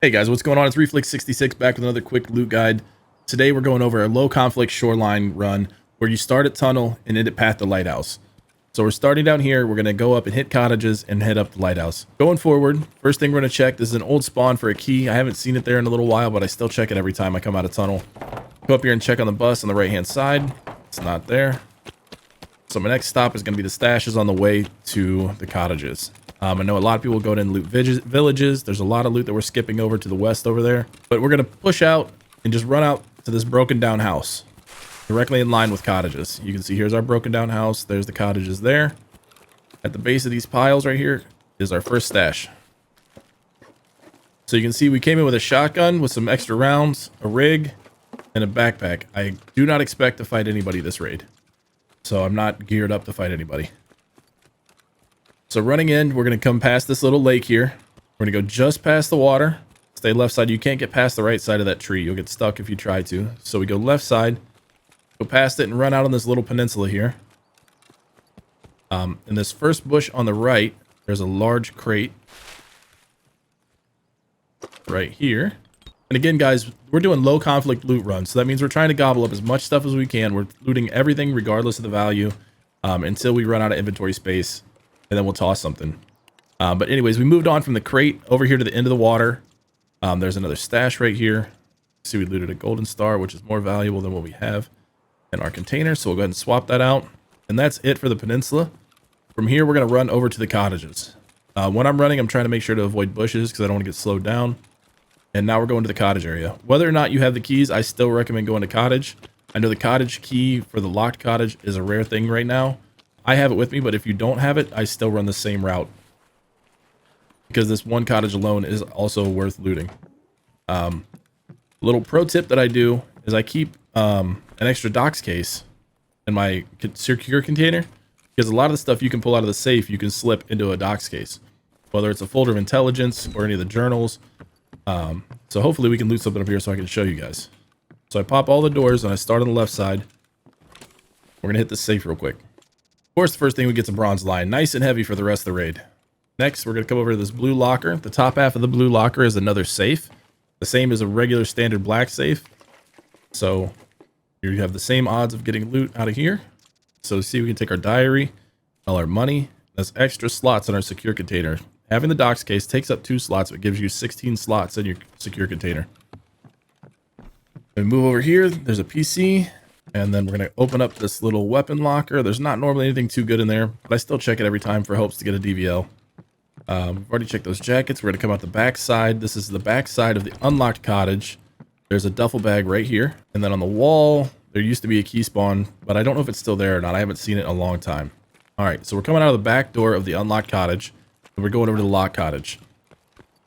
Hey guys, what's going on? It's Reflix 66 back with another quick loot guide. Today we're going over a low conflict shoreline run where you start at tunnel and end at path to Lighthouse. So we're starting down here. We're going to go up and hit cottages and head up to Lighthouse. Going forward, first thing we're going to check, this is an old spawn for a key. I haven't seen it there in a little while, but I still check it every time I come out of tunnel. Go up here and check on the bus on the right hand side. It's not there. So my next stop is going to be the stashes on the way to the cottages. I know a lot of people go to loot villages. There's a lot of loot that we're skipping over to the west over there. But we're going to push out and just run out to this broken down house. Directly in line with cottages. You can see here's our broken down house. There's the cottages there. At the base of these piles right here is our first stash. So you can see we came in with a shotgun with some extra rounds, a rig, and a backpack. I do not expect to fight anybody this raid. So I'm not geared up to fight anybody. So running in, we're going to come past this little lake here. We're going to go just past the water. Stay left side. You can't get past the right side of that tree. You'll get stuck if you try to. So we go left side, go past it and run out on this little peninsula here. In this first bush on the right, there's a large crate right here. And again, guys, we're doing low conflict loot runs. So that means we're trying to gobble up as much stuff as we can. We're looting everything regardless of the value until we run out of inventory space. And then we'll toss something. But anyways, we moved on from the crate over here to the end of the water. There's another stash right here. See, we looted a golden star, which is more valuable than what we have in our container. So we'll go ahead and swap that out. And that's it for the peninsula. From here, we're going to run over to the cottages. When I'm running, I'm trying to make sure to avoid bushes because I don't want to get slowed down. And now we're going to the cottage area. Whether or not you have the keys, I still recommend going to cottage. I know the cottage key for the locked cottage is a rare thing right now. I have it with me, but if you don't have it, I still run the same route. Because this one cottage alone is also worth looting. Little pro tip that I do is I keep an extra docs case in my secure container. Because a lot of the stuff you can pull out of the safe, you can slip into a docs case. Whether it's a folder of intelligence or any of the journals. So hopefully we can loot something up here so I can show you guys. So I pop all the doors and I start on the left side. We're going to hit this safe real quick. Of course, the first thing we get is a bronze line. Nice and heavy for the rest of the raid. Next, we're going to come over to this blue locker. The top half of the blue locker is another safe. The same as a regular standard black safe. So here you have the same odds of getting loot out of here. So see, we can take our diary, all our money. That's extra slots in our secure container. Having the docs case takes up 2 slots, but gives you 16 slots in your secure container. We move over here. There's a PC. And then we're going to open up this little weapon locker. There's not normally anything too good in there, but I still check it every time for hopes to get a DVL. We've already checked those jackets. We're going to come out the back side. This is the back side of the unlocked cottage. There's a duffel bag right here. And then on the wall, there used to be a key spawn, but I don't know if it's still there or not. I haven't seen it in a long time. All right, so we're coming out of the back door of the unlocked cottage, and we're going over to the locked cottage.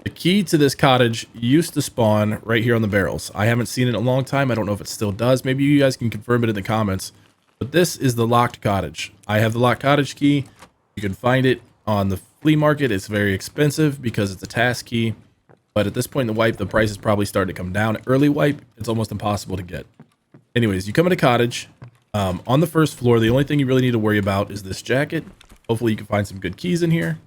The key to this cottage used to spawn right here on the barrels. I haven't seen it in a long time. I don't know if it still does. Maybe you guys can confirm it in the comments. But this is the locked cottage. I have the locked cottage key. You can find it on the flea market. It's very expensive because it's a task key. But at this point in the wipe, the price is probably starting to come down. Early wipe, it's almost impossible to get. Anyways, you come into cottage. On the first floor, the only thing you really need to worry about is this jacket. Hopefully you can find some good keys in here.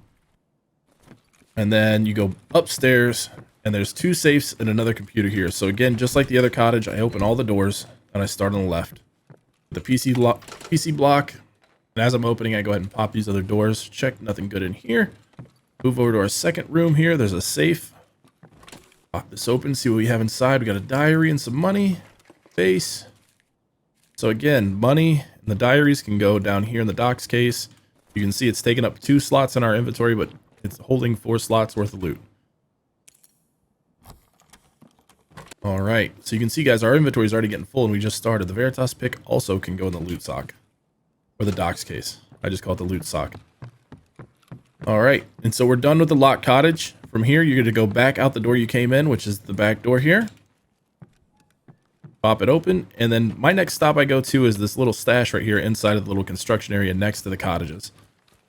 And then you go upstairs, and there's 2 safes and another computer here. So again, just like the other cottage, I open all the doors, and I start on the left. The PC block, and as I'm opening, I go ahead and pop these other doors. Check, nothing good in here. Move over to our second room here. There's a safe. Pop this open, see what we have inside. We got a diary and some money. Base. So again, money and the diaries can go down here in the docs case. You can see it's taking up 2 slots in our inventory, but it's holding 4 slots worth of loot. All right. So you can see, guys, our inventory is already getting full and we just started. The Veritas pick also can go in the loot sock or the docs case. I just call it the loot sock. All right. And so we're done with the locked cottage. From here, you're going to go back out the door you came in, which is the back door here. Pop it open. And then my next stop I go to is this little stash right here inside of the little construction area next to the cottages.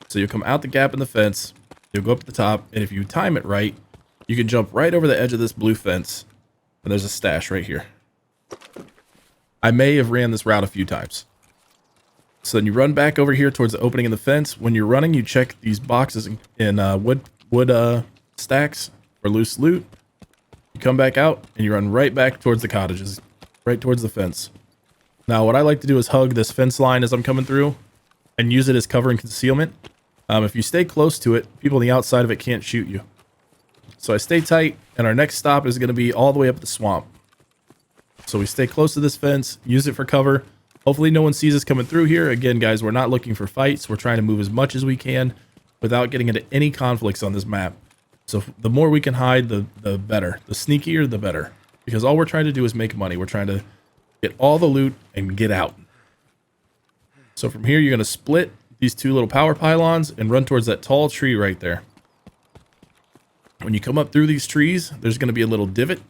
So you'll come out the gap in the fence. You'll go up to the top, and if you time it right, you can jump right over the edge of this blue fence, and there's a stash right here. I may have ran this route a few times. So then you run back over here towards the opening in the fence. When you're running, you check these boxes in wood stacks for loose loot. come back out and you run right back towards the cottages, right towards the fence. Now, what I like to do is hug this fence line as I'm coming through and use it as cover and concealment. If you stay close to it, people on the outside of it can't shoot you. So I stay tight, and our next stop is going to be all the way up the swamp. So we stay close to this fence, use it for cover. Hopefully no one sees us coming through here. Again, guys, we're not looking for fights. We're trying to move as much as we can without getting into any conflicts on this map. So the more we can hide, the better. The sneakier, the better. Because all we're trying to do is make money. We're trying to get all the loot and get out. So from here, you're going to split these two little power pylons and run towards that tall tree right there. When you come up through these trees, there's going to be a little divot.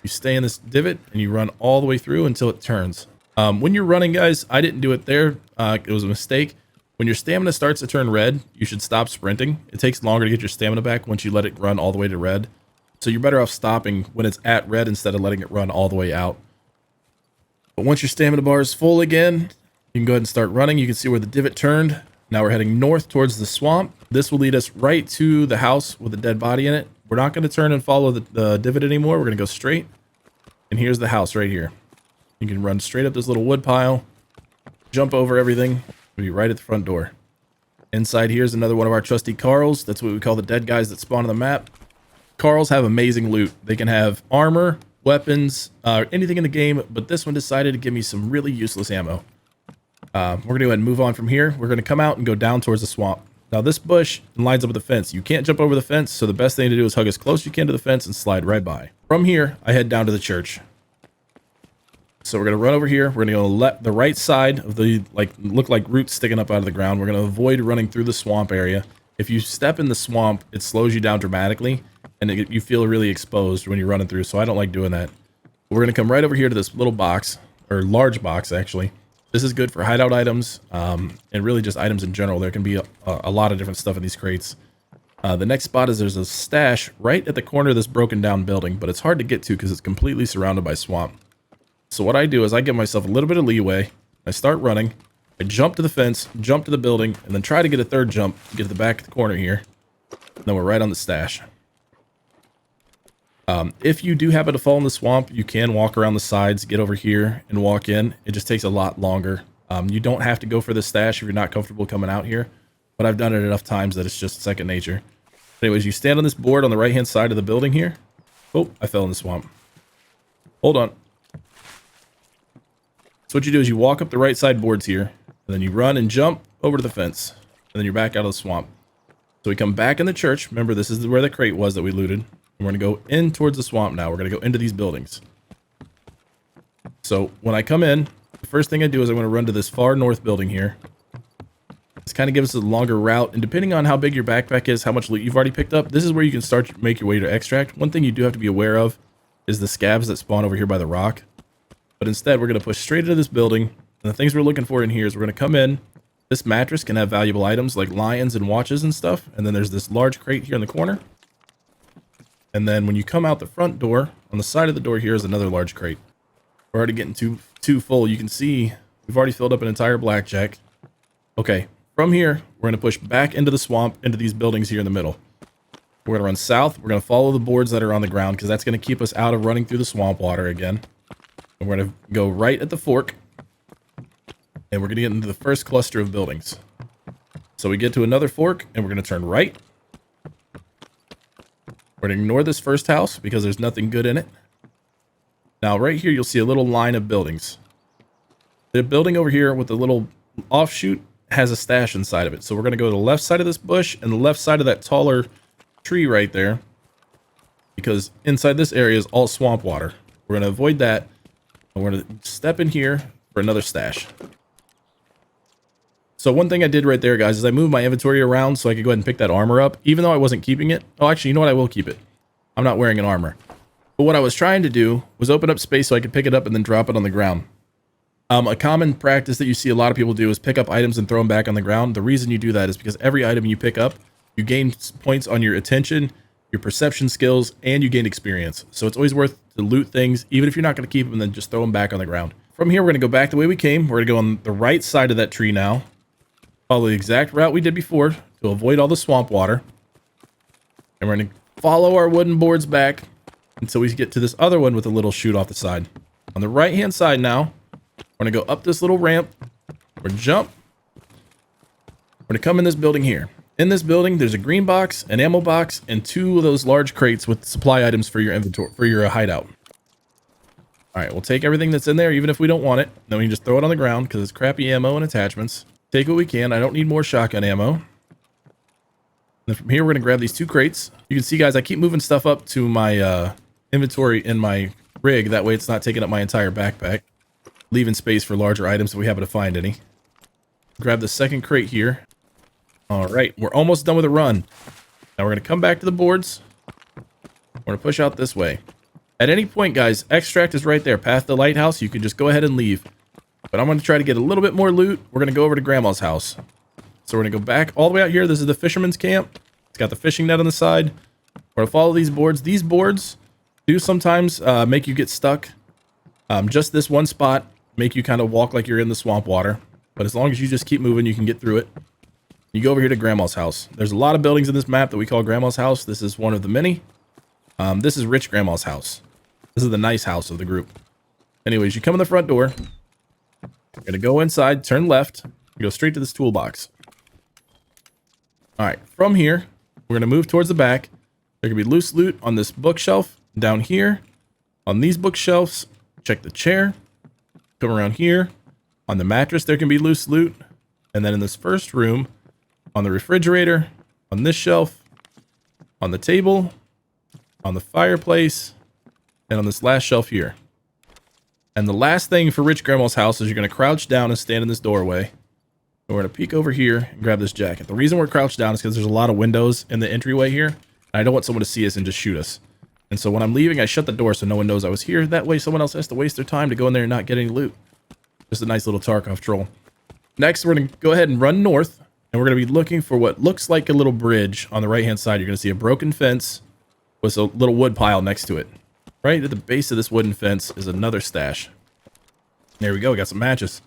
You stay in this divot and you run all the way through until it turns. When you're running, guys, I didn't do it there. It was a mistake. When your stamina starts to turn red, you should stop sprinting. It takes longer to get your stamina back once you let it run all the way to red. So you're better off stopping when it's at red instead of letting it run all the way out. But once your stamina bar is full again, you can go ahead and start running. You can see where the divot turned. Now we're heading north towards the swamp. This will lead us right to the house with a dead body in it. We're not going to turn and follow the divot anymore. We're going to go straight. And here's the house right here. You can run straight up this little wood pile, jump over everything, we'll be right at the front door. Inside here is another one of our trusty Carls. That's what we call the dead guys that spawn on the map. Carls have amazing loot. They can have armor, weapons, anything in the game, but this one decided to give me some really useless ammo. We're going to go ahead and move on from here. We're going to come out and go down towards the swamp. Now this bush lines up with the fence. You can't jump over the fence, so the best thing to do is hug as close as you can to the fence and slide right by. From here, I head down to the church. So we're going to run over here. We're going to go the right side of the, look like roots sticking up out of the ground. We're going to avoid running through the swamp area. If you step in the swamp, it slows you down dramatically, and you feel really exposed when you're running through, so I don't like doing that. We're going to come right over here to this little box, or large box, actually. This is good for hideout items, and really just items in general. There can be a lot of different stuff in these crates. The next spot is there's a stash right at the corner of this broken down building, but it's hard to get to because it's completely surrounded by swamp. So what I do is I give myself a little bit of leeway. I start running. I jump to the fence, jump to the building, and then try to get a third jump to get to the back of the corner here. And then we're right on the stash. If you do happen to fall in the swamp, you can walk around the sides, get over here, and walk in. It just takes a lot longer. You don't have to go for the stash if you're not comfortable coming out here, but I've done it enough times that it's just second nature. Anyways, you stand on this board on the right-hand side of the building here. Oh, I fell in the swamp. Hold on. So what you do is you walk up the right side boards here, and then you run and jump over to the fence, and then you're back out of the swamp. So we come back in the church. Remember, this is where the crate was that we looted. And we're going to go in towards the swamp now. We're going to go into these buildings. So when I come in, the first thing I do is I'm going to run to this far north building here. This kind of gives us a longer route, and depending on how big your backpack is, how much loot you've already picked up, this is where you can start to make your way to extract. One thing you do have to be aware of is the scavs that spawn over here by the rock. But instead, we're going to push straight into this building, and the things we're looking for in here is we're going to come in. This mattress can have valuable items like lions and watches and stuff, and then there's this large crate here in the corner. And then when you come out the front door, on the side of the door here is another large crate. We're already getting too full. You can see we've already filled up an entire blackjack. Okay, from here, we're going to push back into the swamp, into these buildings here in the middle. We're going to run south. We're going to follow the boards that are on the ground because that's going to keep us out of running through the swamp water again. And we're going to go right at the fork. And we're going to get into the first cluster of buildings. So we get to another fork, and we're going to turn right. We're going to ignore this first house because there's nothing good in it. Now, right here, you'll see a little line of buildings. The building over here with the little offshoot has a stash inside of it. So we're going to go to the left side of this bush and the left side of that taller tree right there. Because inside this area is all swamp water. We're going to avoid that. And we're going to step in here for another stash. So one thing I did right there, guys, is I moved my inventory around so I could go ahead and pick that armor up, even though I wasn't keeping it. Oh, actually, you know what? I will keep it. I'm not wearing an armor. But what I was trying to do was open up space so I could pick it up and then drop it on the ground. A common practice that you see a lot of people do is pick up items and throw them back on the ground. The reason you do that is because every item you pick up, you gain points on your attention, your perception skills, and you gain experience. So it's always worth to loot things, even if you're not going to keep them, and then just throw them back on the ground. From here, we're going to go back the way we came. We're going to go on the right side of that tree now. Follow the exact route we did before to avoid all the swamp water. And we're going to follow our wooden boards back. until we get to this other one with a little chute off the side. On the right hand side now, we're going to go up this little ramp. We're going to jump. We're going to come in this building here. In this building, there's a green box, an ammo box, and 2 of those large crates with supply items for your inventory, for your hideout. All right, we'll take everything that's in there, even if we don't want it. Then we can just throw it on the ground because it's crappy ammo and attachments. Take what we can. I don't need more shotgun ammo. And then from here, we're going to grab these 2 crates. You can see, guys, I keep moving stuff up to my inventory in my rig. That way it's not taking up my entire backpack, leaving space for larger items if we happen to find any. Grab the second crate here. All right, we're almost done with the run. Now we're going to come back to the boards. We're going to push out this way. At any point, guys, extract is right there. Past the lighthouse, you can just go ahead and leave. But I'm going to try to get a little bit more loot. We're going to go over to Grandma's house. So we're going to go back all the way out here. This is the fisherman's camp. It's got the fishing net on the side. We're going to follow these boards. These boards do sometimes make you get stuck. Just this one spot make you kind of walk like you're in the swamp water. But as long as you just keep moving, you can get through it. You go over here to Grandma's house. There's a lot of buildings in this map that we call Grandma's house. This is one of the many. This is Rich Grandma's house. This is the nice house of the group. Anyways, you come in the front door. You're going to go inside, turn left, go straight to this toolbox. All right, from here, we're going to move towards the back. There can be loose loot on this bookshelf down here. On these bookshelves, check the chair. Come around here. On the mattress, there can be loose loot. And then in this first room, on the refrigerator, on this shelf, on the table, on the fireplace, and on this last shelf here. And the last thing for Rich Grandma's house is you're going to crouch down and stand in this doorway. And we're going to peek over here and grab this jacket. The reason we're crouched down is because there's a lot of windows in the entryway here. And I don't want someone to see us and just shoot us. And so when I'm leaving, I shut the door so no one knows I was here. That way someone else has to waste their time to go in there and not get any loot. Just a nice little Tarkov troll. Next, we're going to go ahead and run north. And we're going to be looking for what looks like a little bridge on the right-hand side. You're going to see a broken fence with a little wood pile next to it. Right at the base of this wooden fence is another stash. There we go. We got some matches.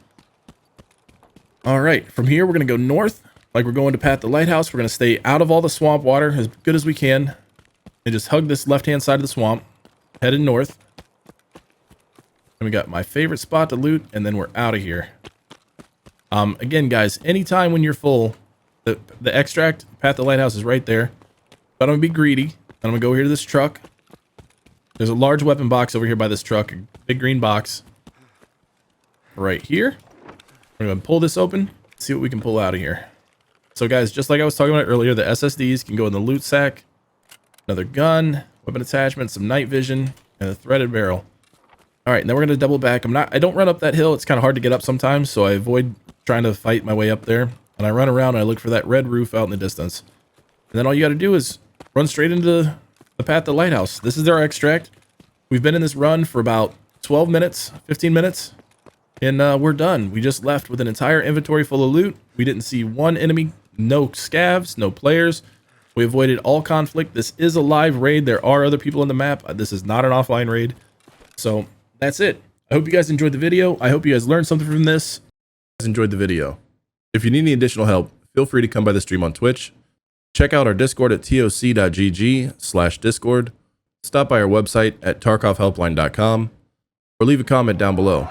All right. From here, we're going to go north. Like we're going to pat the lighthouse. We're going to stay out of all the swamp water as good as we can. And just hug this left-hand side of the swamp. Headed north. And we got my favorite spot to loot. And then we're out of here. Again, guys, anytime when you're full, the extract, pat the lighthouse is right there. But I'm going to be greedy. And I'm going to go here to this truck. There's a large weapon box over here by this truck. A big green box. Right here. We're going to pull this open. See what we can pull out of here. So, guys, just like I was talking about earlier, the SSDs can go in the loot sack. Another gun, weapon attachment, some night vision, and a threaded barrel. All right, now we're going to double back. I don't run up that hill. It's kind of hard to get up sometimes, so I avoid trying to fight my way up there. And I run around and I look for that red roof out in the distance. And then all you got to do is run straight into the path to Lighthouse. This is our extract. We've been in this run for about 12 minutes, 15 minutes, and we're done. We just left with an entire inventory full of loot. We didn't see one enemy, no scavs, no players. We avoided all conflict. This is a live raid. There are other people on the map. This is not an offline raid. So that's it. I hope you guys enjoyed the video. I hope you guys learned something from this. Enjoyed the video. If you need any additional help, feel free to come by the stream on Twitch. Check out our Discord at toc.gg/discord. Stop by our website at tarkovhelpline.com or leave a comment down below.